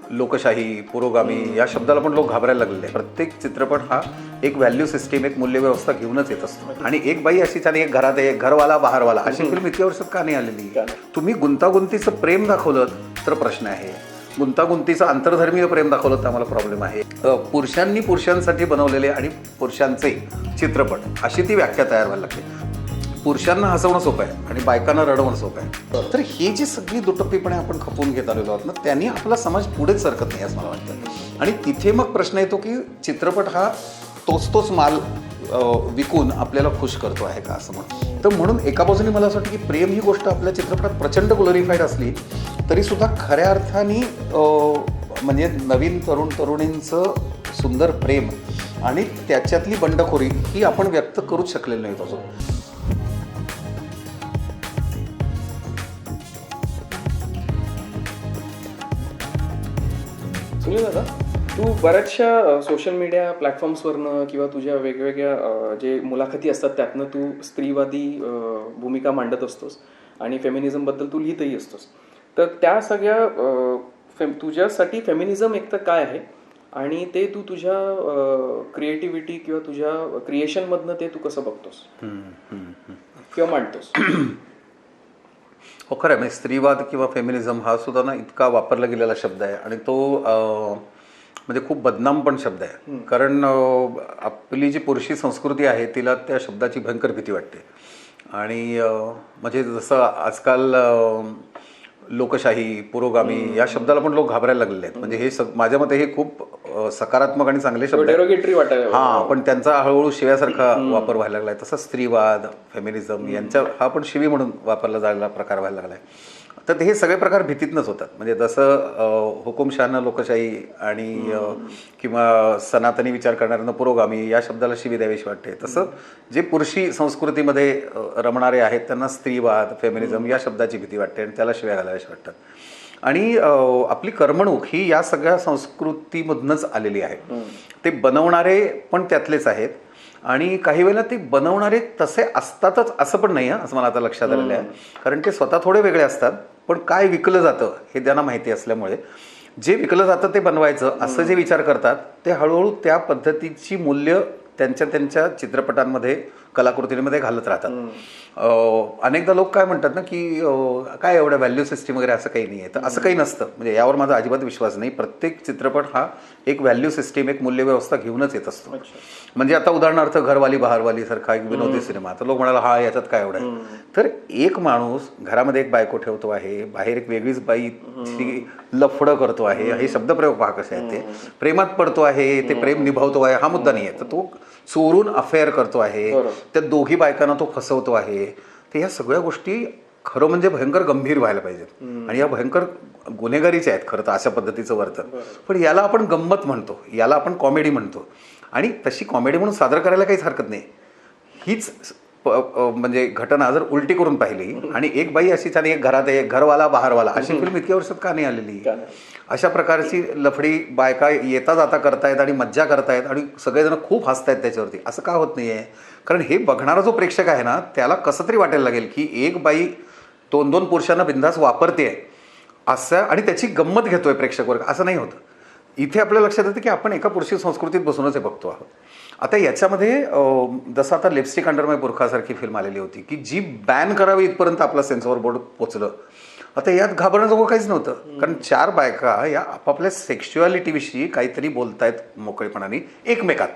लोकशाही, पुरोगामी या शब्दाला पण लोक घाबरायला लागलेले आहेत. प्रत्येक चित्रपट हा एक व्हॅल्यू सिस्टीम, एक मूल्य व्यवस्था घेऊनच येत असतो. आणि एक बाई अशीच आणि एक घरात एक घरवाला बाहेरवाला अशी फिल्म इतक्या वर्षात का नाही आलेली? तुम्ही गुंतागुंतीचं प्रेम दाखवलं तर प्रश्न आहे, गुंतागुंतीचं आंतरधर्मीय प्रेम दाखवलं तर आम्हाला प्रॉब्लेम आहे. पुरुषांनी पुरुषांसाठी बनवलेले आणि पुरुषांचे चित्रपट अशी ती व्याख्या तयार व्हायला लागते. पुरुषांना हसवणं सोपं आहे आणि बायकांना रडवणं सोपं आहे. तर ही जी सगळी दुटप्पीपणे आपण खपवून घेत आलेलो आहोत ना, त्यांनी आपला समाज पुढेच सरकत नाही असं मला वाटतं. आणि तिथे मग प्रश्न येतो की चित्रपट हा तोच माल विकून आपल्याला खुश करतो आहे का असं म्हणून. तर म्हणून एका बाजूने मला असं वाटतं की प्रेम ही गोष्ट आपल्या चित्रपटात प्रचंड ग्लोरिफाईड असली तरीसुद्धा खऱ्या अर्थाने म्हणजे नवीन तरुणींचं सुंदर प्रेम आणि त्याच्यातली बंडखोरी ही आपण व्यक्त करूच शकलेलो नाही अजून. सुनील दादा, तू बऱ्याचशा सोशल मीडिया प्लॅटफॉर्म्सवरनं किंवा तुझ्या वेगवेगळ्या जे मुलाखती असतात त्यातनं तू स्त्रीवादी भूमिका मांडत असतोस आणि फेमिनिझमबद्दल तू लिहितही असतोस. तर त्या सगळ्या तुझ्यासाठी फेमिनिझम एक तर काय आहे आणि ते तू तुझ्या क्रिएटिव्हिटी किंवा तुझ्या क्रिएशनमधनं ते तू कसं बघतोस किंवा मांडतोस? हो, खरं आहे. म्हणजे स्त्रीवाद किंवा फेमिनिझम हा सुद्धा ना इतका वापरला गेलेला शब्द आहे आणि तो म्हणजे खूप बदनाम पण शब्द आहे. कारण आपली जी पुरुषी संस्कृती आहे तिला त्या शब्दाची भयंकर भीती वाटते. आणि म्हणजे जसं आजकाल लोकशाही, पुरोगामी या शब्दाला पण लोक घाबरायला लागलेले आहेत. म्हणजे हे माझ्या मते हे खूप सकारात्मक आणि चांगले शब्द आहेत. हां, पण त्यांचा हळूहळू शिव्यासारखा वापर व्हायला लागला आहे. तसा स्त्रीवाद, फेमिनिझम यांच्या हा पण शिवी म्हणून वापरला जायला प्रकार व्हायला लागला आहे. तर हे सगळे प्रकार भीतीतनंच होतात. म्हणजे जसं हुकुमशहानं लोकशाही आणि किंवा सनातनी विचार करणाऱ्यांना पुरोगामी या शब्दाला शिवी द्यावीशी वाटते, तसं जे पुरुषी संस्कृतीमध्ये रमणारे आहेत त्यांना स्त्रीवाद, फेमिनिझम या शब्दाची भीती वाटते आणि त्याला शिव्या घालाव्याशी वाटतात. आणि आपली करमणूक ही या सगळ्या संस्कृतीमधूनच आलेली आहे. ते बनवणारे पण त्यातलेच आहेत आणि काही वेळेला ते बनवणारे तसे असतातच असं पण नाही असं मला आता लक्षात आलेलं आहे. कारण ते स्वतः थोडे वेगळे असतात, पण काय विकलं जातं हे त्यांना माहिती असल्यामुळे जे विकलं जातं ते बनवायचं असं जे विचार करतात ते हळूहळू त्या पद्धतीची मूल्य त्यांच्या चित्रपटांमध्ये, कलाकृतींमध्ये घालत राहतात. अनेकदा लोक काय म्हणतात ना की काय एवढं व्हॅल्यू सिस्टीम वगैरे असं काही नाही आहे. तर असं काही नसतं. म्हणजे यावर माझा अजिबात विश्वास नाही. प्रत्येक चित्रपट हा एक व्हॅल्यू सिस्टीम, एक मूल्य व्यवस्था घेऊनच येत असतो. म्हणजे आता उदाहरणार्थ घरवाली बहारवाली सारखा एक विनोदी सिनेमा, तर लोक म्हणाला हा याच्यात काय एवढं आहे. तर एक माणूस घरामध्ये एक बायको ठेवतो आहे, बाहेर एक वेगळीच बाई लफडं करतो आहे, हे शब्दप्रयोग पहा कसे आहेत. ते प्रेमात पडतो आहे, ते प्रेम निभावतो आहे, हा मुद्दा नाही आहे. तर तो चोरून अफेअर करतो आहे, त्या दोघी बायकांना तो फसवतो आहे. तर ह्या सगळ्या गोष्टी खरं म्हणजे भयंकर गंभीर व्हायला पाहिजेत आणि या भयंकर गुन्हेगारीच्या आहेत खरं तर अशा पद्धतीचं वर्तन. पण याला आपण गंमत म्हणतो, याला आपण कॉमेडी म्हणतो आणि तशी कॉमेडी म्हणून सादर करायला काहीच हरकत नाही. हीच म्हणजे घटना जर उलटी करून पाहिली आणि एक बाई अशीच आणि एक घरात एक घरवाला बाहेरवाला अशी फिल्म इतक्या वर्षात का नाही आलेली? अशा प्रकारची लफडी बायका येता जाता करतायत आणि मज्जा करतायत आणि सगळेजण खूप हसतायत त्याच्यावरती. असं का होत नाहीये? कारण हे बघणारा जो प्रेक्षक आहे ना त्याला कसं तरी वाटायला लागेल की एक बाई 2-2 पुरुषांना बिंदास वापरते असं आणि त्याची गंमत घेतोय प्रेक्षक वर्ग. असं नाही होतं. इथे आपल्या लक्षात येतं की आपण एका पुरुषी संस्कृतीत बसूनच हे बघतो आहोत. आता याच्यामध्ये जसं आता लिपस्टिक अंडर माय बुरखासारखी फिल्म आलेली होती की जी बॅन करावी इथपर्यंत आपला सेन्सॉर बोर्ड पोचलं. आता यात घाबरण्याजोगं काहीच नव्हतं. कारण 4 बायका या आपापल्या सेक्शुअलिटीविषयी काहीतरी बोलतायत मोकळेपणाने एकमेकात.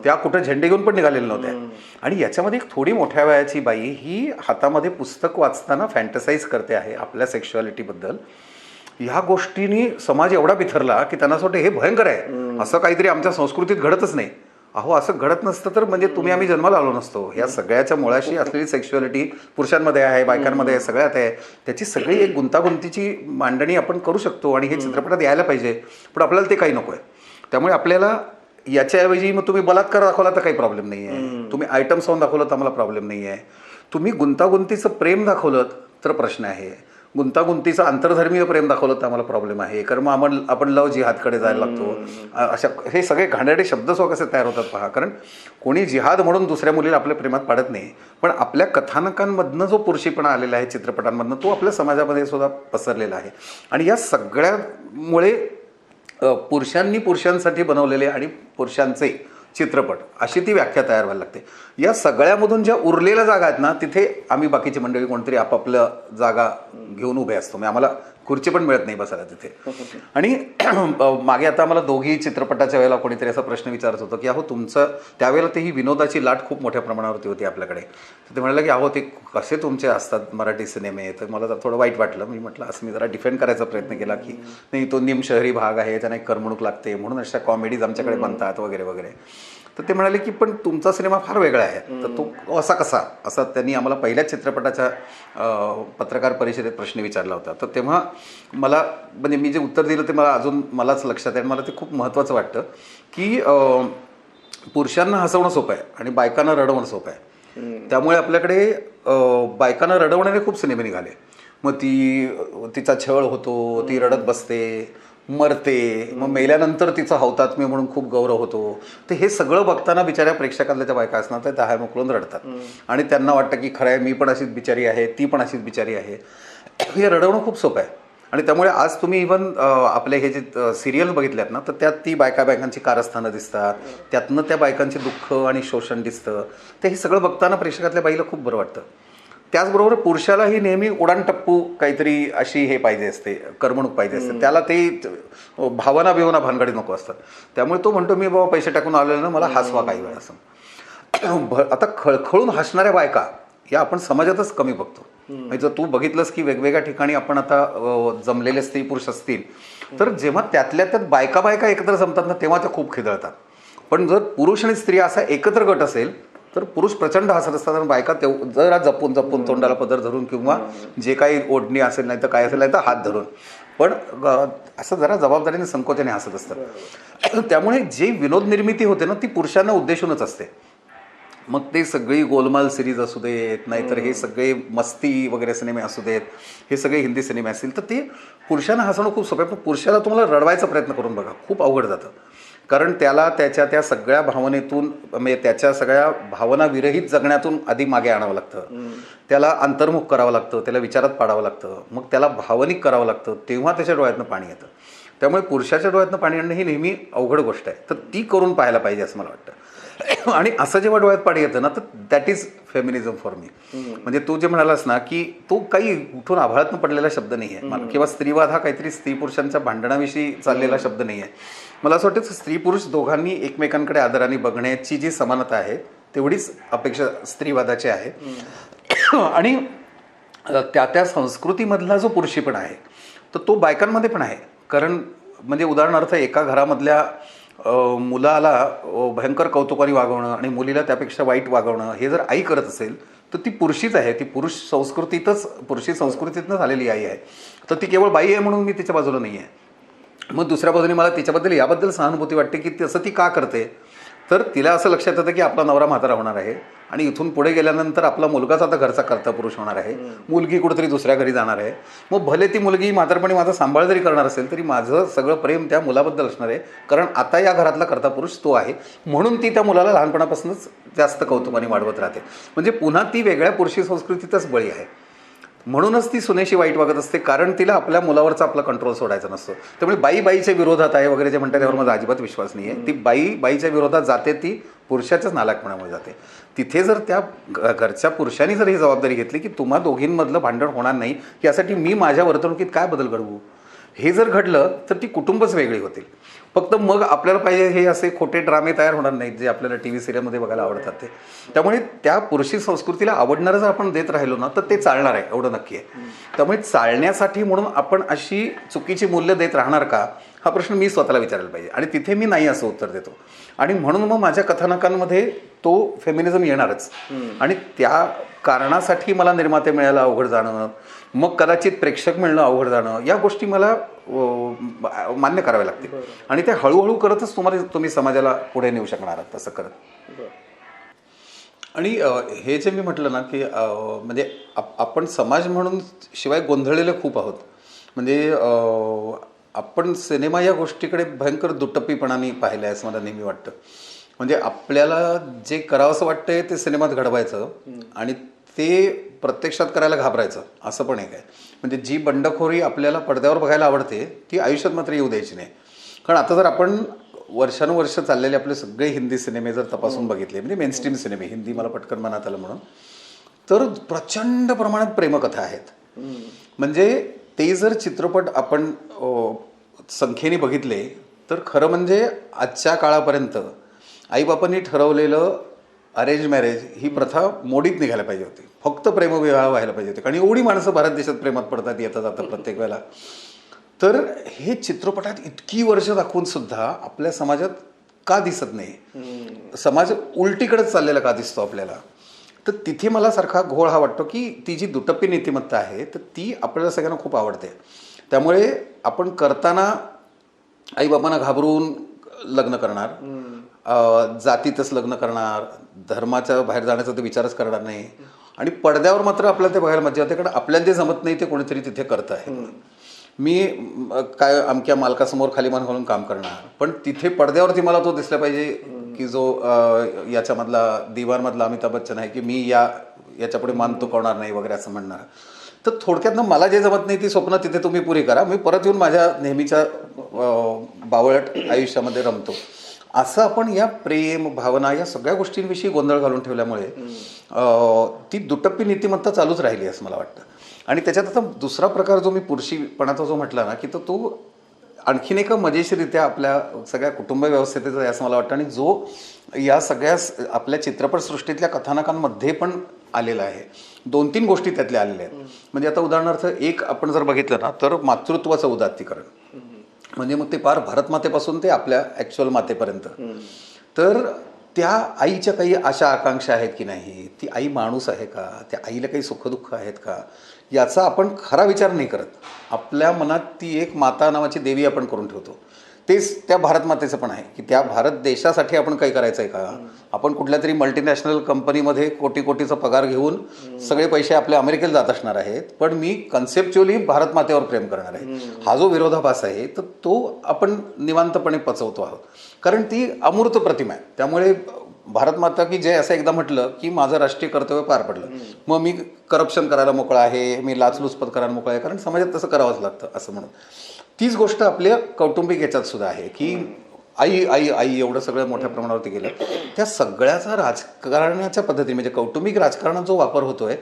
त्या कुठं झेंडे घेऊन पण निघालेल्या नव्हत्या. आणि याच्यामध्ये एक थोडी मोठ्या वयाची बाई ही हातामध्ये पुस्तक वाचताना फॅन्टसाईज करते आहे आपल्या सेक्शुअलिटीबद्दल. ह्या गोष्टींनी समाज एवढा बिथरला की त्यांना असं वाटतं हे भयंकर आहे, असं काहीतरी आमच्या संस्कृतीत घडतच नाही. अहो, असं घडत नसतं तर म्हणजे तुम्ही आम्ही जन्माला आलो नसतो. या सगळ्याच्या मुळाशी असलेली सेक्शुअलिटी पुरुषांमध्ये आहे, बायकांमध्ये आहे, सगळ्यात आहे. त्याची सगळी एक गुंतागुंतीची मांडणी आपण करू शकतो आणि हे चित्रपटात यायला पाहिजे. पण आपल्याला ते काही नको आहे. त्यामुळे आपल्याला याच्याऐवजी मग तुम्ही बलात्कार दाखवला तर काही प्रॉब्लेम नाही आहे, तुम्ही आयटम सॉन्ग दाखवलं तर आम्हाला प्रॉब्लेम नाही आहे, तुम्ही गुंतागुंतीचं प्रेम दाखवलं तर प्रश्न आहे, गुंतागुंतीचं आंतरधर्मीय प्रेम दाखवलं तर आम्हाला प्रॉब्लेम आहे. कारण मग आपण लव जिहादकडे जायला लागतो. अशा हे सगळे घाणेरडे शब्द कसे तयार होतात पहा. कारण कोणी जिहाद म्हणून दुसऱ्या मुलीला आपल्या प्रेमात पाडत नाही, पण आपल्या कथानकांमधनं जो पुरुषीपणा आलेला आहे चित्रपटांमधनं तो आपल्या समाजामध्ये सुद्धा पसरलेला आहे. आणि या सगळ्यामुळे पुरुषांनी पुरुषांसाठी बनवलेले आणि पुरुषांचे चित्रपट अशी ती व्याख्या तयार व्हायला लागते. या सगळ्यामधून ज्या उरलेल्या जागा आहेत ना, तिथे आम्ही बाकीची मंडळी कोणतरी आपापलं जागा घेऊन उभे असतो. म्हणजे आम्हाला खुर्ची पण मिळत नाही बसायला तिथे. आणि मागे आता आम्हाला दोघी चित्रपटाच्या वेळेला कोणीतरी असा प्रश्न विचारत होतं की अहो तुमचं त्यावेळेला ते ही विनोदाची लाट खूप मोठ्या प्रमाणावरती होती आपल्याकडे. तर ते म्हणाले की अहो ते कसे तुमचे असतात मराठी सिनेमे. तर मला जरा थोडं वाईट वाटलं. मी म्हटलं असं मी जरा डिफेंड करायचा प्रयत्न केला की नाही तो निमशहरी भाग आहे, त्यांना एक करमणूक लागते म्हणून अशा कॉमेडीज आमच्याकडे बनतात वगैरे वगैरे. तर ते म्हणाले की पण तुमचा सिनेमा फार वेगळा आहे. तर तो असा कसा असा त्यांनी आम्हाला पहिल्याच चित्रपटाच्या पत्रकार परिषदेत प्रश्न विचारला होता. तर तेव्हा मला म्हणजे मी जे उत्तर दिलं ते मला अजून मलाच लक्षात आहे. मला ते खूप महत्त्वाचं वाटतं की पुरुषांना हसवणं सोपं आहे आणि बायकांना रडवणं सोपं आहे. त्यामुळे आपल्याकडे बायकांना रडवणारे खूप सिनेमे निघाले. मग तिचा छळ होतो, ती रडत बसते, मरते, मग मेल्यानंतर तिचं हौतात्म्य म्हणून खूप गौरव होतो. तर हे सगळं बघताना बिचाऱ्या प्रेक्षकातल्या ज्या बायका असणार त्या दहा मोकळून रडतात आणि त्यांना वाटतं की खरं आहे मी पण अशीच बिचारी आहे, ती पण अशीच बिचारी आहे. हे रडवणं खूप सोपं आहे. आणि त्यामुळे आज तुम्ही इव्हन आपले हे जे सिरियल्स बघितल्यात ना, तर त्यात ती बायकांची कारस्थानं दिसतात, त्यातनं त्या बायकांचे दुःख आणि शोषण दिसतं. तर हे सगळं बघताना प्रेक्षकातल्या बाईला खूप बरं वाटतं. त्याचबरोबर पुरुषालाही नेहमी उडाणटप्पू काहीतरी अशी हे पाहिजे असते, करमणूक पाहिजे असते. त्याला ते भावना भानगडी नको असतात. त्यामुळे तो म्हणतो मी बाबा पैसे टाकून आलेलो ना, मला हसवा काही वेळ असं. आता खळखळून हसणाऱ्या बायका या आपण समाजातच कमी बघतो. म्हणजे जर तू बघितलंस की वेगवेगळ्या ठिकाणी आपण आता जमलेले स्त्री पुरुष असतील तर जेव्हा त्यातल्या त्यात बायका एकत्र जमतात ना, तेव्हा त्या खूप खिदळतात. पण जर पुरुष आणि स्त्री असा एकत्र गट असेल तर पुरुष प्रचंड हसत असतात आणि बायका जरा जपून तोंडाला पदर धरून किंवा जे काही ओढणी असेल नाही तर काय असेल नाही तर हात धरून पण असं जरा जबाबदारीने संकोचाने हसत असतात. त्यामुळे जे विनोद निर्मिती होते ना ती पुरुषांना उद्देशूनच असते. मग ते सगळी गोलमाल सिरीज असू देत, नाहीतर हे सगळे मस्ती वगैरे सिनेमे असू देत, हे सगळे हिंदी सिनेमे असतील तर ते पुरुषांना हसवणं खूप सोपं आहे. पण पुरुषाला तुम्हाला रडवायचा प्रयत्न करून बघा, खूप अवघड जातं. कारण त्याला त्याच्या त्या सगळ्या भावनेतून म्हणजे त्याच्या सगळ्या भावना विरहित जगण्यातून आधी मागे आणावं लागतं. त्याला अंतर्मुख करावं लागतं, त्याला विचारात पाडावं लागतं, मग त्याला भावनिक करावं लागतं, तेव्हा त्याच्या डोळ्यातनं पाणी येतं. त्यामुळे पुरुषाच्या डोळ्यातनं पाणी आणणं ही नेहमी अवघड गोष्ट आहे. तर ती करून पाहायला पाहिजे असं मला वाटतं. आणि असं जेव्हा डोळ्यात पाणी येतं ना तर that is feminism for me. म्हणजे तू जे म्हणालास ना की तो काही उठून आभाळातून पडलेला शब्द नाही आहे किंवा स्त्रीवाद हा काहीतरी स्त्री पुरुषांच्या भांडणाविषयी चाललेला शब्द नाही आहे. मला असं वाटतं स्त्री पुरुष दोघांनी एकमेकांकडे आदराने बघण्याची जी समानता आहे तेवढीच अपेक्षा स्त्रीवादाची आहे. आणि त्या संस्कृतीमधला जो पुरुषीपणा आहे तर तो बायकांमध्ये पण आहे. कारण म्हणजे उदाहरणार्थ एका घरामधल्या मुलाला भयंकर कौतुकाने वागवणं आणि मुलीला त्यापेक्षा वाईट वागवणं हे जर आई करत असेल तर ती पुरुषीच आहे. ती पुरुषी संस्कृतीतनंच आलेली आई आहे. तर ती केवळ बाई आहे म्हणून मी तिच्या बाजूला नाही आहे. मग दुसऱ्या बाजूने मला तिच्याबद्दल याबद्दल सहानुभूती वाटते की तसं ती का करते. तर तिला असं लक्षात येतं की आपला नवरा म्हातारा होणार आहे आणि इथून पुढे गेल्यानंतर आपला मुलगाच आता घरचा कर्ता पुरुष होणार आहे, मुलगी कुठेतरी दुसऱ्या घरी जाणार आहे. मग भले ती मुलगी म्हातारपणी माझा सांभाळ जरी करणार असेल तरी माझं सगळं प्रेम त्या मुलाबद्दल असणार आहे. कारण आता या घरातला कर्ता पुरुष तो आहे म्हणून ती त्या मुलाला लहानपणापासूनच जास्त कौतुकाने वाढवत राहते. म्हणजे पुन्हा ती वेगळ्या पुरुषी संस्कृतीतच बळी आहे. म्हणूनच ती सुनेशी वाईट वागत असते कारण तिला आपल्या मुलावरचा आपला कंट्रोल सोडायचा नसतो. त्यामुळे बाईच्या विरोधात आहे वगैरे जे म्हणतात त्यावर माझा अजिबात विश्वास नाही आहे. ती बाईच्या विरोधात जाते ती पुरुषाच्याच नालायकपणामुळे जाते. तिथे जर त्या घरच्या पुरुषांनी जर ही जबाबदारी घेतली की तुम्हा दोघींमधलं भांडण होणार नाही यासाठी मी माझ्या वर्तणुकीत काय बदल घडवू, हे जर घडलं तर ती कुटुंबच वेगळी होतील. फक्त मग आपल्याला पाहिजे हे असे खोटे ड्रामे तयार होणार नाहीत जे आपल्याला टी व्ही सिरियलमध्ये बघायला आवडतात ते. त्यामुळे त्या पुरुषी संस्कृतीला आवडणारं जर आपण देत राहिलो ना तर ते चालणार आहे, एवढं नक्की आहे. त्यामुळे चालण्यासाठी म्हणून आपण अशी चुकीची मूल्य देत राहणार का हा प्रश्न मी स्वतःला विचारायला पाहिजे. आणि तिथे मी नाही असं उत्तर देतो. आणि म्हणून मग माझ्या कथानकांमध्ये तो फेमिनिझम येणारच. आणि त्या कारणासाठी मला निर्माते मिळायला अवघड जाणं, मग कदाचित प्रेक्षक मिळणं अवघड जाणं, या गोष्टी मला मान्य कराव्या लागतील. आणि ते हळूहळू करतच तुम्ही समाजाला पुढे नेऊ शकणार आहात तसं करत. आणि हे जे मी म्हटलं ना की म्हणजे आपण समाज म्हणून शिवाय गोंधळलेले खूप आहोत. म्हणजे आपण सिनेमा या गोष्टीकडे भयंकर दुटप्पीपणाने पाहिलं आहे असं मला नेहमी वाटतं. म्हणजे आपल्याला जे करावंसं वाटतंय ते सिनेमात घडवायचं आणि ते प्रत्यक्षात करायला घाबरायचं असं पण एक आहे. म्हणजे जी बंडखोरी आपल्याला पडद्यावर बघायला आवडते ती आयुष्यात मात्र येऊ द्यायची नाही. कारण आता जर आपण वर्षानुवर्ष चाललेले आपले सगळे हिंदी सिनेमे जर तपासून बघितले, म्हणजे मेनस्ट्रीम सिनेमे, हिंदी मला पटकन मनात आलं म्हणून, तर प्रचंड प्रमाणात प्रेमकथा आहेत. म्हणजे ते जर चित्रपट आपण संख्येने बघितले तर खरं म्हणजे आजच्या काळापर्यंत आईबापांनी ठरवलेलं अरेंज मॅरेज ही प्रथा मोडीत निघायला पाहिजे होती. फक्त प्रेमविवाह व्हायला पाहिजे होते. कारण एवढी माणसं भारत देशात प्रेमात पडतात येतात जातात प्रत्येक वेळेला. तर हे चित्रपटात इतकी वर्ष दाखवून सुद्धा आपल्या समाजात का दिसत नाही? समाज उलटीकडेच चाललेला का दिसतो आपल्याला? तर तिथे मला सारखा घोळ हा वाटतो की ती जी दुटप्पी नीतिमत्ता आहे तर ती आपल्याला सगळ्यांना खूप आवडते. त्यामुळे आपण करताना आईबापांना घाबरून लग्न करणार, जातीतच लग्न करणार, धर्माच्या बाहेर जाण्याचा ते विचारच करणार नाही, आणि पडद्यावर मात्र आपल्याला ते बघायला मजा येते कारण आपल्याला जे जमत नाही ते कोणीतरी तिथे करत आहे. मी काय अमक्या मालकासमोर खाली मान घालून काम करणार, पण तिथे पडद्यावरती मला तो दिसला पाहिजे की जो याच्यामधला दिवारमधला अमिताभ बच्चन आहे की मी याच्यापुढे मान तुकवणार नाही वगैरे असं म्हणणार. तर थोडक्यात मला जे जमत नाही ती स्वप्न तिथे तुम्ही पुरी करा, मी परत येऊन माझ्या नेहमीच्या बावळट आयुष्यामध्ये रमतो. असं आपण या प्रेम भावना या सगळ्या गोष्टींविषयी गोंधळ घालून ठेवल्यामुळे ती दुटप्पी नीतिमत्ता चालूच राहिली असं मला वाटतं. आणि त्याच्यात आता दुसरा प्रकार जो मी पुरुषीपणाचा जो म्हटला ना की तो आणखीन एक मजेशीररित्या आपल्या सगळ्या कुटुंब व्यवस्थेचा आहे असं मला वाटतं, आणि जो या सगळ्या आपल्या चित्रपटसृष्टीतल्या कथानकांमध्ये पण आलेला आहे. 2-3 गोष्टी त्यातल्या आलेल्या आहेत. म्हणजे आता उदाहरणार्थ एक आपण जर बघितलं ना तर मातृत्वाचं उदात्तीकरण, म्हणजे मग ते पार भारतमातेपासून ते आपल्या ॲक्च्युअल मातेपर्यंत. तर त्या आईच्या काही आशा आकांक्षा आहेत की नाही, ती आई माणूस आहे का, त्या आईला काही सुखदुःख आहेत का, याचा आपण खरा विचार नाही करत. आपल्या मनात ती एक माता नावाची देवी आपण करून ठेवतो. तेच त्या भारतमातेचं पण आहे की त्या भारत देशासाठी आपण काही करायचं आहे का. आपण कुठल्या तरी मल्टीनॅशनल कंपनीमध्ये कोटीचा पगार घेऊन सगळे पैसे आपल्या अमेरिकेला जात असणार आहेत, पण मी कन्सेप्च्युअली भारतमातेवर प्रेम करणार आहे. हा जो विरोधाभास आहे तर तो आपण निवांतपणे पचवतो आहोत, कारण ती अमूर्त प्रतिमा आहे. त्यामुळे भारतमाता की जय असं एकदा म्हटलं की माझं राष्ट्रीय कर्तव्य पार पडलं, मग मी करप्शन करायला मोकळा आहे, मी लाचलुचपत करायला मोकळा आहे, कारण समाजात तसं करावंच लागतं असं म्हणून. तीच गोष्ट आपल्या कौटुंबिक याच्यात सुद्धा आहे की आई आई आई एवढं सगळं मोठ्या प्रमाणावरती गेलं. त्या सगळ्याचा राजकारणाच्या पद्धतीने म्हणजे कौटुंबिक राजकारणात जो वापर होतोय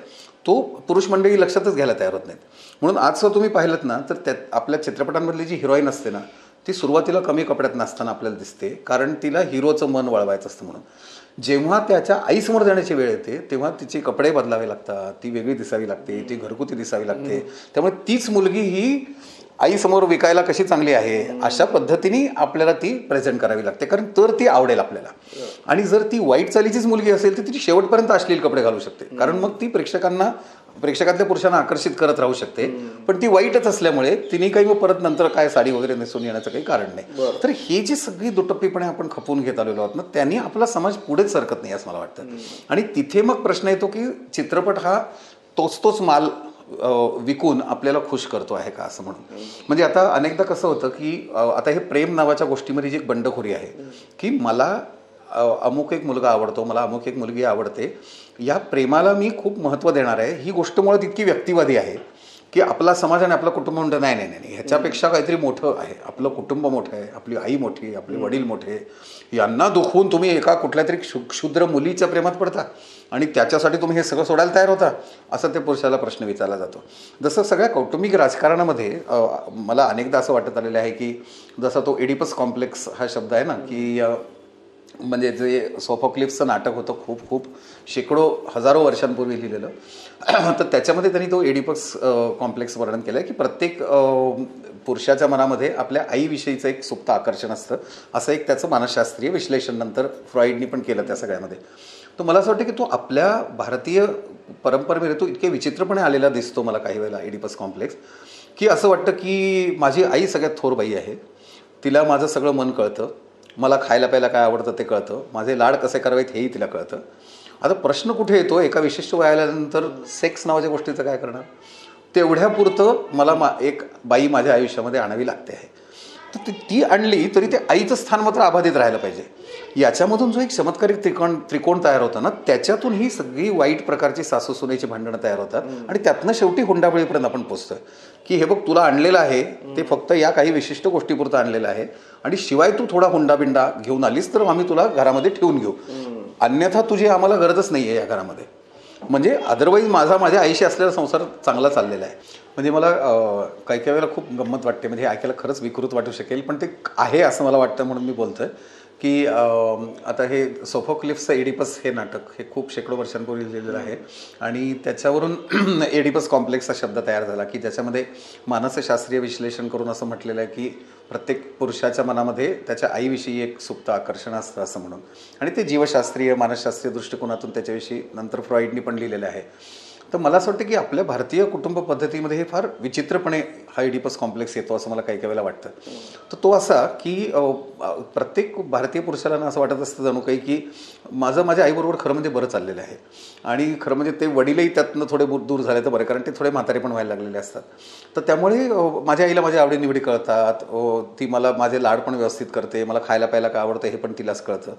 तो पुरुष मंडळी लक्षातच घ्यायला तयार होत नाहीत. म्हणून आज तुम्ही पाहिलं ना तर त्यात आपल्या चित्रपटांमधली जी हिरोईन असते ना ती सुरुवातीला कमी कपड्यात नसताना आपल्याला दिसते, कारण तिला हिरोचं मन वळवायचं असतं. म्हणून जेव्हा त्याच्या आईसमोर जाण्याची वेळ येते तेव्हा तिचे कपडे बदलावे लागतात, ती वेगळी दिसावी लागते, ती घरगुती दिसावी लागते. त्यामुळे तीच मुलगी ही आईसमोर विकायला कशी चांगली आहे अशा पद्धतीने आपल्याला ती प्रेझेंट करावी लागते, कारण तर ती आवडेल आपल्याला. आणि जर ती वाईट चालीचीच मुलगी असेल तर ती शेवटपर्यंत अश्लील कपडे घालू शकते, कारण मग ती प्रेक्षकातल्या पुरुषांना आकर्षित करत राहू शकते. पण ती वाईटच असल्यामुळे तिने काही मग परत नंतर काय साडी वगैरे नेसून येण्याचं काही कारण नाही. तर ही जी सगळी दुटप्पीपणे आपण खपून घेत आलेलो आहोत ना त्यांनी आपला समाज पुढेच सरकत नाही असं मला वाटतं. आणि तिथे मग प्रश्न येतो की चित्रपट हा तोच माल विकून आपल्याला खुश करतो आहे का असं म्हणून. म्हणजे आता अनेकदा कसं होतं की आता हे प्रेम नावाच्या गोष्टीमध्ये जी एक बंडखोरी आहे की मला अमुक एक मुलगा आवडतो, मला अमुक एक मुलगी आवडते, या प्रेमाला मी खूप महत्त्व देणार आहे, ही गोष्ट मुळात इतकी व्यक्तिवादी आहे की आपला समाज आणि आपलं कुटुंब म्हणतं नाही नाही नाही ह्याच्यापेक्षा काहीतरी मोठं आहे, आपलं कुटुंब मोठं आहे, आपली आई मोठी आहे, आपले वडील मोठे, यांना दुखवून तुम्ही एका कुठल्या तरी क्षुद्र मुलीच्या प्रेमात पडता आणि त्याच्यासाठी तुम्ही हे सगळं सोडायला तयार होता, असं ते पुरुषाला प्रश्न विचारला जातो. जसं सगळ्या कौटुंबिक राजकारणामध्ये मला अनेकदा असं वाटत आलेलं आहे की जसा तो एडिपस कॉम्प्लेक्स हा शब्द आहे ना की म्हणजे जे सोफोक्लिप्सचं नाटक होतं खूप शेकडो हजारो वर्षांपूर्वी लिहिलेलं, तर त्याच्यामध्ये त्यांनी तो एडिपस कॉम्प्लेक्स वर्णन केलं आहे की प्रत्येक पुरुषाच्या मनामध्ये आपल्या आईविषयीचं एक सुप्त आकर्षण असतं, असं एक त्याचं मानसशास्त्रीय विश्लेषण नंतर फ्रॉइडनी पण केलं त्या सगळ्यामध्ये. तर मला असं वाटतं की तो आपल्या भारतीय परंपरेमध्ये तो इतके विचित्रपणे आलेला दिसतो मला काही वेळेला एडिपस कॉम्प्लेक्स, की असं वाटतं की माझी आई सगळ्यात थोर बाई आहे, तिला माझं सगळं मन कळतं, मला खायला प्यायला काय आवडतं ते कळतं, माझे लाड कसे करावेत हेही तिला कळतं. आता प्रश्न कुठे येतो, एका विशिष्ट वयाल्यानंतर सेक्स नावाच्या गोष्टीचं काय करणार, तेवढ्यापुरतं मला एक बाई माझ्या आयुष्यामध्ये आणावी लागते आहे. तर ती आणली तरी ते आईचं स्थान मात्र अबाधित राहायला पाहिजे. याच्यामधून जो एक चमत्कारिक त्रिकोण तयार होता ना, त्याच्यातून ही सगळी वाईट प्रकारची सासू सुनेची भांडणं तयार होतात आणि त्यातनं शेवटी हुंडाबळीपर्यंत आपण पोहोचतोय की हे बघ तुला आणलेलं आहे ते फक्त या काही विशिष्ट गोष्टीपुरतं आणलेलं आहे आणि शिवाय तू थोडा हुंडाबिंडा घेऊन आलीस तर आम्ही तुला घरामध्ये ठेवून घेऊ, अन्यथा तुझी आम्हाला गरजच नाही आहे या घरामध्ये. म्हणजे अदरवाईज माझ्या आईशी असलेला संसार चांगला चाललेला आहे. म्हणजे मला काही काही वेळेला खूप गंमत वाटते, म्हणजे ऐकायला खरंच विकृत वाटू शकेल पण ते आहे असं मला वाटतं म्हणून मी बोलतोय की आता हे सोफोक्लिफ्सचं एडिपस हे नाटक हे खूप शेकडो वर्षांपूर्वी लिहिलेलं आहे आणि त्याच्यावरून एडिपस कॉम्प्लेक्स हा शब्द तयार झाला की ज्याच्यामध्ये मानसशास्त्रीय विश्लेषण करून असं म्हटलेलं आहे की प्रत्येक पुरुषाच्या मनामध्ये त्याच्या आईविषयी एक सुप्त आकर्षण असतं असं म्हणून, आणि ते जीवशास्त्रीय मानसशास्त्रीय दृष्टिकोनातून त्याच्याविषयी नंतर फ्रॉइडनी पण लिहिलेलं आहे. तर मला असं वाटतं की आपल्या भारतीय कुटुंब पद्धतीमध्ये हे फार विचित्रपणे हा एडिपस कॉम्प्लेक्स येतो असं मला काही काही वेळेला वाटतं. तर तो असा की प्रत्येक भारतीय पुरुषाला असं वाटत असतं जणू काही की माझ्या आईबरोबर खरं म्हणजे बरं चाललेलं आहे आणि खरं म्हणजे ते वडीलही त्यातनं थोडे दूर झाले तर बरं, कारण ते थोडे म्हातारे पण व्हायला लागलेले असतात. तर त्यामुळे माझ्या आईला माझ्या आवडीनिवडी कळतात, ती मला माझे लाड पण व्यवस्थित करते, मला खायला प्यायला काय आवडतं हे पण तिलाच कळतं.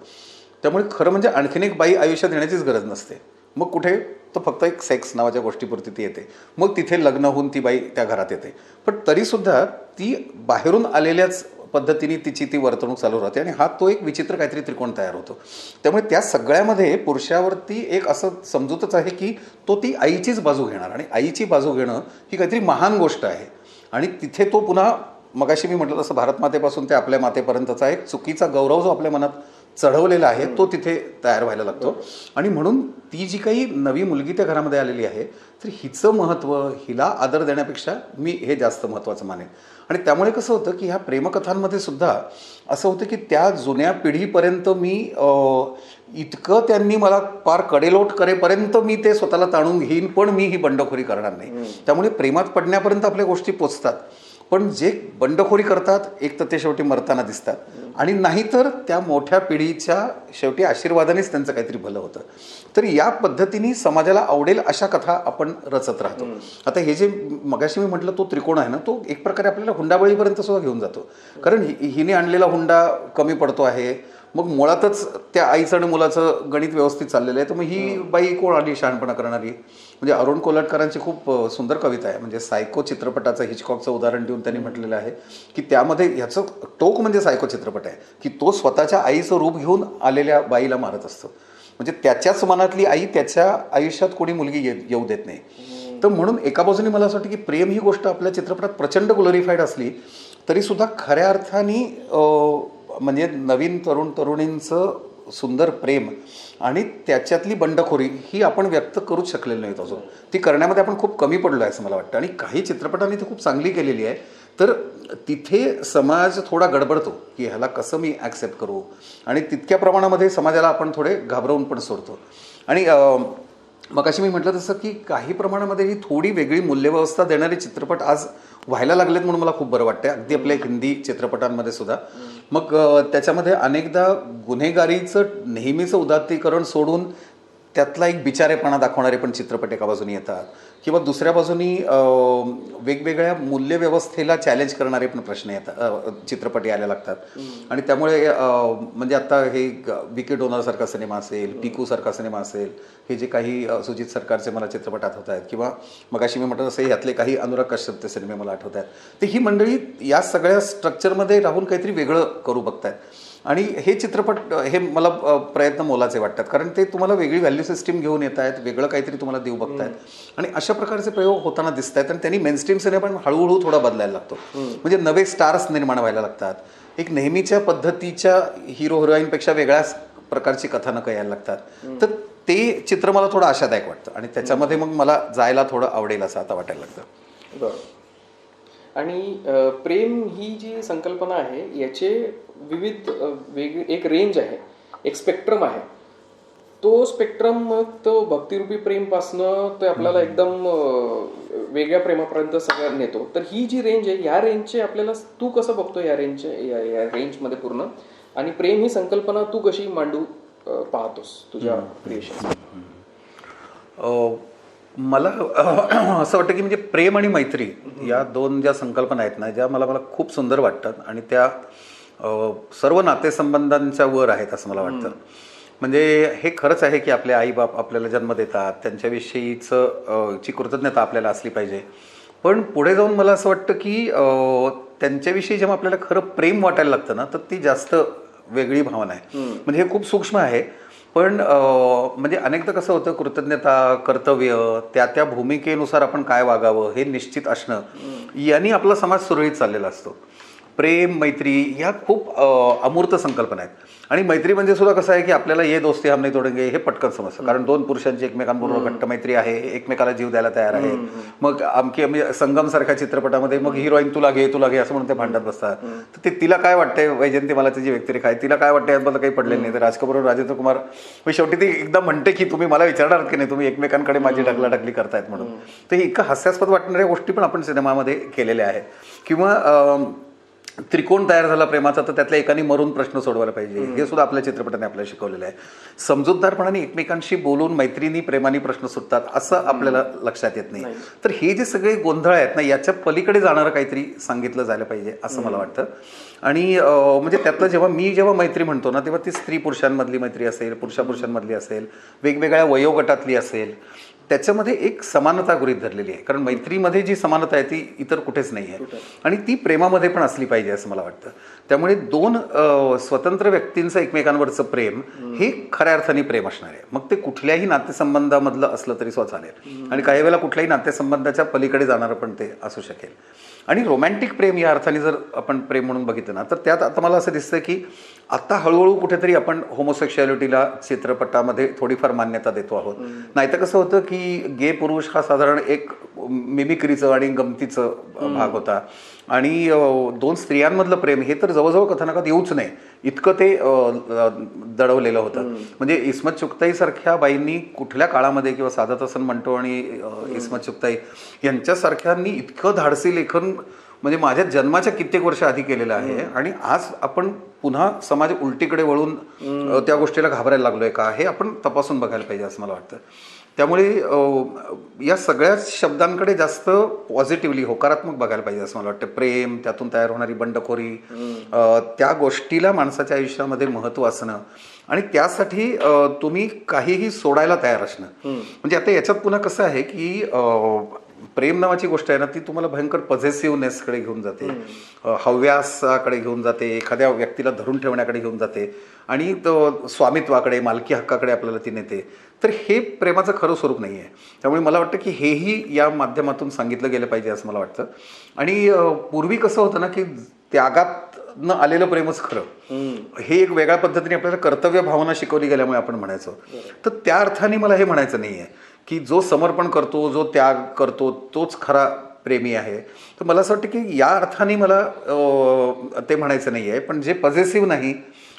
त्यामुळे खरं म्हणजे आणखीन एक बाई आयुष्यात येण्याचीच गरज नसते. मग कुठे तर फक्त एक सेक्स नावाच्या गोष्टीपुरती ती येते, मग तिथे लग्न होऊन ती बाई त्या घरात येते, पण तरीसुद्धा ती बाहेरून आलेल्याच पद्धतीने तिची ती वर्तणूक चालू राहते आणि हा तो एक विचित्र काहीतरी त्रिकोण तयार होतो. त्यामुळे त्या सगळ्यामध्ये पुरुषावरती एक असं समजूतच आहे की तो ती आईचीच बाजू घेणार आणि आईची बाजू घेणं ही काहीतरी महान गोष्ट आहे आणि तिथे तो पुन्हा मगाशी मी म्हटलं तसं भारतमातेपासून ते आपल्या मातेपर्यंतचा एक चुकीचा गौरव जो आपल्या मनात चढवलेला आहे तो तिथे तयार व्हायला लागतो. आणि म्हणून ती जी काही नवी मुलगी त्या घरामध्ये आलेली आहे तर हिचं महत्त्व, हिला आदर देण्यापेक्षा मी हे जास्त महत्त्वाचं मानेन. आणि त्यामुळे कसं होतं की ह्या प्रेमकथांमध्ये सुद्धा असं होतं की त्या जुन्या पिढीपर्यंत मी इतकं त्यांनी मला फार कडेलोट करेपर्यंत मी ते स्वतःला ताणून घेईन पण मी ही बंडखोरी करणार नाही. त्यामुळे प्रेमात पडण्यापर्यंत आपल्या गोष्टी पोचतात, पण जे बंडखोरी करतात एक तर ते शेवटी मरताना दिसतात आणि नाहीतर त्या मोठ्या पिढीच्या शेवटी आशीर्वादानेच त्यांचं काहीतरी भलं होतं. तर या पद्धतीने समाजाला आवडेल अशा कथा आपण रचत राहतो. आता हे जे मगाशी मी म्हटलं तो त्रिकोण आहे ना, तो एक प्रकारे आपल्याला हुंडाबळीपर्यंत सुद्धा घेऊन जातो, कारण हिने आणलेला हुंडा कमी पडतो आहे, मग मुळातच त्या आईचं आणि मुलाचं गणित व्यवस्थित चाललेलं आहे, तर मग ही बाई कोण आली शहाणपणा करणारी. म्हणजे अरुण कोलटकरांची खूप सुंदर कविता आहे, म्हणजे सायको चित्रपटाचं हिचकॉकचं उदाहरण देऊन त्यांनी म्हटलेलं आहे की त्यामध्ये ह्याचं टोक म्हणजे सायको चित्रपट आहे की तो स्वतःच्या आईचं रूप घेऊन आलेल्या बाईला मारत असतो. म्हणजे त्याच्याच मनातली आई त्याच्या आयुष्यात कोणी मुलगी येऊ देत नाही. तर म्हणून एका बाजूने मला असं वाटतं की प्रेम ही गोष्ट आपल्या चित्रपटात प्रचंड ग्लोरिफाईड असली तरीसुद्धा खऱ्या अर्थाने म्हणजे नवीन तरुणींचं सुंदर प्रेम आणि त्याच्यातली बंडखोरी ही आपण व्यक्त करूच शकलेलो नाहीत अजून. ती करण्यामध्ये आपण खूप कमी पडलो आहे असं मला वाटतं. आणि काही चित्रपटांनी ती खूप चांगली केलेली आहे, तर तिथे समाज थोडा गडबडतो की ह्याला कसं मी ॲक्सेप्ट करू, आणि तितक्या प्रमाणामध्ये समाजाला आपण थोडे घाबरवून पण सोडतो. आणि मग अशी मी म्हटलं तसं की काही प्रमाणामध्ये ही थोडी वेगळी मूल्यव्यवस्था देणारे चित्रपट आज व्हायला लागलेत म्हणून मला खूप बरं वाटतं. अगदी आपल्या हिंदी चित्रपटांमध्ये सुद्धा मग त्याच्यामध्ये अनेकदा गुन्हेगारीचं नेहमीचं उदात्तीकरण सोडून त्यातला एक बिचारेपणा दाखवणारे पण चित्रपट एका बाजूनी येतात, किंवा दुसऱ्या बाजूनी वेगवेगळ्या मूल्यव्यवस्थेला चॅलेंज करणारे पण प्रश्न येतात, चित्रपट यायला लागतात. आणि त्यामुळे म्हणजे आता हे विकी डोनरसारखा सिनेमा असेल, पिकूसारखा सिनेमा असेल, हे जे काही सुजित सरकारचे मला चित्रपट आठवत आहेत, किंवा मगाशी मी म्हटलं तसं यातले काही अनुराग कश्यपचे सिनेमे मला आठवत आहेत, तर ही मंडळी या सगळ्या स्ट्रक्चरमध्ये राहून काहीतरी वेगळं करू बघतायत. आणि हे चित्रपट हे मला प्रयत्न मोलाचे वाटतात, कारण ते तुम्हाला वेगळी व्हॅल्यू सिस्टीम घेऊन येत आहेत, वेगळं काहीतरी तुम्हाला देऊ बघतायत, आणि अशा प्रकारचे प्रयोग होताना दिसत आहेत. आणि त्यांनी मेनस्ट्रीम सिनेमा पण हळूहळू थोडा बदलायला लागतो, म्हणजे नवे स्टार्स निर्माण व्हायला लागतात, एक नेहमीच्या पद्धतीच्या हिरो हिरोईनपेक्षा वेगळ्याच प्रकारची कथानकं यायला लागतात. तर ते चित्र मला थोडं आशादायक वाटतं आणि त्याच्यामध्ये मग मला जायला थोडं आवडेल असं आता वाटायला लागतं. बरं. आणि प्रेम ही जी संकल्पना आहे याचे विविध एक रेंज आहे, एक स्पेक्ट्रम आहे. तो स्पेक्ट्रम मग तो भक्तिरूपी प्रेमपासनं ते आपल्याला एकदम वेगळ्या प्रेमापर्यंत सगळं नेतो. तर ही जी रेंज आहे, ह्या रेंजचे आपल्याला तू कसं बघतो या रेंजमध्ये पूर्ण, आणि प्रेम ही संकल्पना तू कशी मांडू पाहतोस तुझ्या क्रिएशन? मला असं वाटतं की म्हणजे प्रेम आणि मैत्री या दोन ज्या संकल्पना आहेत ना, ज्या मला खूप सुंदर वाटतात, आणि त्या सर्व नातेसंबंधांच्या वर आहेत असं मला वाटतं. म्हणजे हे खरंच आहे की आपले आईबाप आपल्याला जन्म देतात, ची कृतज्ञता आपल्याला असली पाहिजे. पण पुढे जाऊन मला असं वाटतं की त्यांच्याविषयी जेव्हा आपल्याला खरं प्रेम वाटायला लागतं ना, तर ती जास्त वेगळी भावना आहे. म्हणजे हे खूप सूक्ष्म आहे. पण म्हणजे अनेकदा कसं होतं, कृतज्ञता, कर्तव्य, त्या भूमिकेनुसार आपण काय वागावं हे निश्चित असणं, यांनी आपला समाज सुरळीत चाललेला असतो. प्रेम, मैत्री ह्या खूप अमूर्त संकल्पना आहेत. आणि मैत्री म्हणजे सुद्धा कसं आहे की आपल्याला ये दोस्ती हम नहीं तोडेंगे हे पटकन समजतं. कारण दोन पुरुषांची एकमेकांबरोबर घट्ट मैत्री आहे, एकमेकाला जीव द्यायला तयार आहे. मग म्हणजे संगम सारख्या चित्रपटामध्ये मग हिरोईन तुला घे असं म्हणून ते भांडत बसतात. तर ते तिला काय वाटतंय, वैजयंती मला तिची व्यक्तिरेखा आहे, तिला काय वाटतं याबद्दल काही पडलेलं नाही. तर राज कपूर आणि राजेंद्र कुमार शेवटी ती एकदा म्हणते की तुम्ही मला विचारणार की नाही, तुम्ही एकमेकांकडे माझी ढकलाढकली करतायत म्हणून. तर इतकं हास्यास्पद वाटणाऱ्या गोष्टी पण आपण सिनेमामध्ये केलेल्या आहेत. किंवा त्रिकोण तयार झाला प्रेमाचा, तर त्यातल्या एकाने मरून प्रश्न सोडवायला पाहिजे, हे सुद्धा आपल्या चित्रपटाने आपल्याला शिकवलेलं आहे. समजूतदारपणाने एकमेकांशी बोलून मैत्रिणी प्रेमाने प्रश्न सुटतात असं आपल्याला लक्षात येत नाही. तर हे जे सगळे गोंधळ आहेत ना, याच्या पलीकडे जाणारं काहीतरी सांगितलं जायला पाहिजे असं मला वाटतं. आणि म्हणजे त्यातलं जेव्हा मैत्री म्हणतो ना, तेव्हा ती स्त्री पुरुषांमधली मैत्री असेल, पुरुषांमधली असेल, वेगवेगळ्या वयोगटातली असेल, त्याच्यामध्ये एक समानता गृहीत धरलेली आहे. कारण मैत्रीमध्ये जी समानता आहे ती इतर कुठेच नाही आहे. आणि ती प्रेमामध्ये पण असली पाहिजे असं मला वाटतं. त्यामुळे दोन स्वतंत्र व्यक्तींचं एकमेकांवरचं प्रेम हे खऱ्या अर्थाने प्रेम असणार आहे. मग ते कुठल्याही नातेसंबंधामधलं असलं तरी सुद्धा चालेल. आणि काही वेळेला कुठल्याही नातेसंबंधाच्या पलीकडे जाणारं पण ते असू शकेल. आणि रोमॅन्टिक प्रेम या अर्थाने जर आपण प्रेम म्हणून बघितलं ना, तर त्यात आता मला असं दिसतं की आता हळूहळू कुठेतरी आपण होमोसेक्शुअलिटीला चित्रपटामध्ये थोडीफार मान्यता देतो आहोत. नाहीतर कसं होतं की गे पुरुष हा साधारण एक मिमिक्रीचं आणि गमतीचं भाग होता. आणि दोन स्त्रियांमधलं प्रेम हे तर जवळजवळ कथानकात येऊच नाही इतकं ते दडवलेलं होतं. म्हणजे इस्मत चुगताई सारख्या बाईंनी कुठल्या काळामध्ये, किंवा सादत हसन मंटो आणि इस्मत चुगताई यांच्यासारख्यांनी इतकं धाडसी लेखन म्हणजे माझ्या जन्माच्या कित्येक वर्ष आधी केलेलं आहे. आणि आज आपण पुन्हा समाज उलटीकडे वळून त्या गोष्टीला घाबरायला लागलोय का, हे आपण तपासून बघायला पाहिजे असं मला वाटतं. त्यामुळे या सगळ्या शब्दांकडे जास्त पॉझिटिव्हली, होकारात्मक बघायला पाहिजे असं मला वाटतं. प्रेम, त्यातून तयार होणारी बंडखोरी, त्या गोष्टीला माणसाच्या आयुष्यामध्ये महत्त्व असणं, आणि त्यासाठी तुम्ही काहीही सोडायला तयार असणं. म्हणजे आता याच्यात पुन्हा कसं आहे की प्रेम नावाची गोष्ट आहे ना, ती तुम्हाला भयंकर पॉझेसिव्हनेसकडे घेऊन जाते, हव्यासाकडे घेऊन जाते, एखाद्या व्यक्तीला धरून ठेवण्याकडे घेऊन जाते, आणि स्वामित्वाकडे, मालकी हक्काकडे आपल्याला ती नेते. तर हे प्रेमाचं खरं स्वरूप नाही आहे. त्यामुळे मला वाटतं की हेही या माध्यमातून सांगितलं गेलं पाहिजे असं मला वाटतं. आणि पूर्वी कसं होतं ना की त्यागात आलेलं प्रेमच खरं, हे एक वेगळ्या पद्धतीने आपल्याला कर्तव्य भावना शिकवली गेल्यामुळे आपण म्हणायचो. तर त्या अर्थाने मला हे म्हणायचं नाही आहे की जो समर्पण करतो, जो त्याग करतो, तोच खरा प्रेमी आहे. तर मला असं वाटतं की या अर्थाने मला ते म्हणायचं नाही आहे. पण जे पॉझेसिव्ह नाही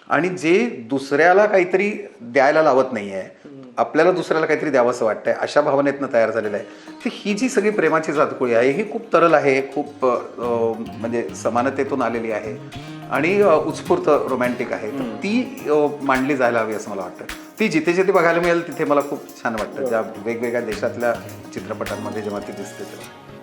आणि जे दुसऱ्याला काहीतरी द्यायला लावत नाही आहे, आपल्याला दुसऱ्याला काहीतरी द्यावंसं वाटतंय, अशा भावनेतनं तयार झालेलं आहे. तर ही जी सगळी प्रेमाची जातकुळी आहे ही खूप तरल आहे, खूप म्हणजे समानतेतून आलेली आहे आणि उत्स्फूर्त रोमॅन्टिक आहे. तर ती मांडली जायला हवी असं मला वाटतं. ती जिथे जिथे बघायला मिळेल तिथे मला खूप छान वाटतं, ज्या वेगवेगळ्या देशातल्या चित्रपटांमध्ये जेव्हा ती दिसते तेव्हा.